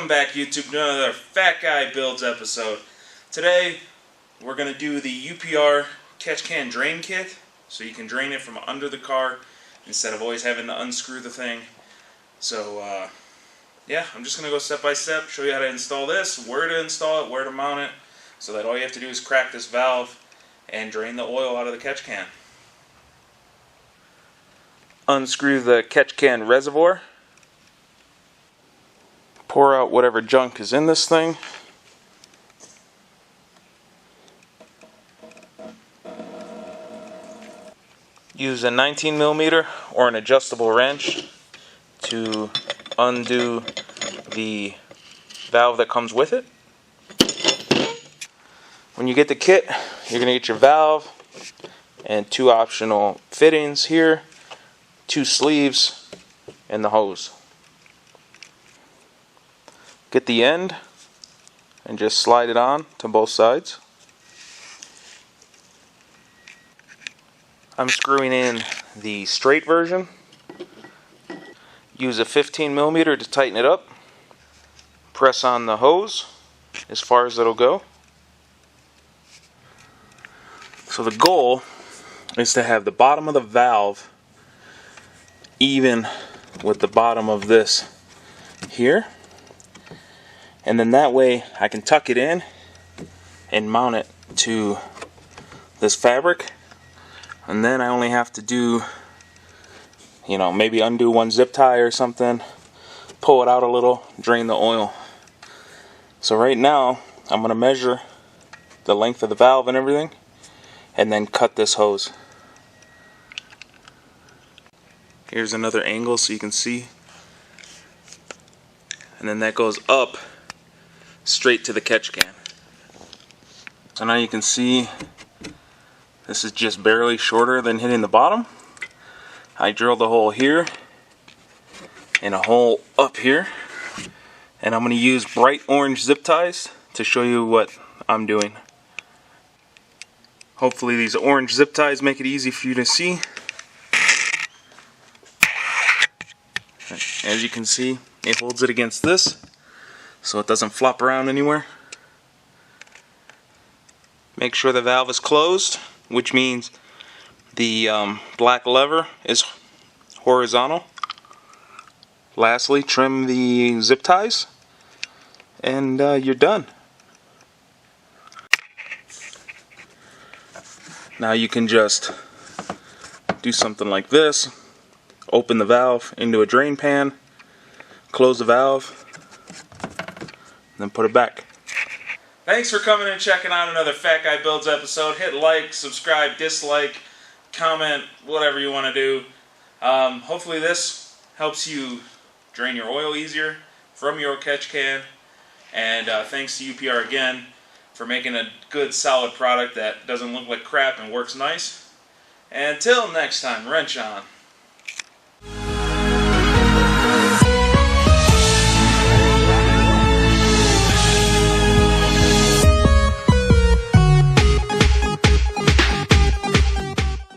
Welcome back, YouTube, to another Fat Guy Builds episode. Today, we're going to do the UPR catch can drain kit, so you can drain it from under the car instead of always having to unscrew the thing. So, yeah, I'm just going to go step by step, show you how to install this, where to install it, where to mount it, so that all you have to do is crack this valve and drain the oil out of the catch can. Unscrew the catch can reservoir. Pour out whatever junk is in this thing. Use a 19mm or an adjustable wrench to undo the valve that comes with it. When you get the kit, you're going to get your valve and two optional fittings here, two sleeves, and the hose. Get the end and just slide it on to both sides. I'm screwing in the straight version. Use a 15mm to tighten it up. Press on the hose as far as it'll go. So the goal is to have the bottom of the valve even with the bottom of this here. And then that way I can tuck it in and mount it to this fabric. And then I only have to do, maybe undo one zip tie or something, pull it out a little, drain the oil. So right now I'm going to measure the length of the valve and everything, and then cut this hose. Here's another angle so you can see. And then that goes up straight to the catch can. So now you can see this is just barely shorter than hitting the bottom. I drilled a hole here and a hole up here, and I'm going to use bright orange zip ties to show you what I'm doing. Hopefully these orange zip ties make it easy for you to see. As you can see, it holds it against this so it doesn't flop around anywhere. Make sure the valve is closed, which means the black lever is horizontal. Lastly, trim the zip ties, and you're done. Now you can just do something like this. Open the valve into a drain pan, close the valve, then put it back. Thanks for coming and checking out another Fat Guy Builds episode. Hit like, subscribe, dislike, comment, whatever you want to do. Hopefully this helps you drain your oil easier from your catch can. And thanks to UPR again for making a good solid product that doesn't look like crap and works nice. And until next time, wrench on.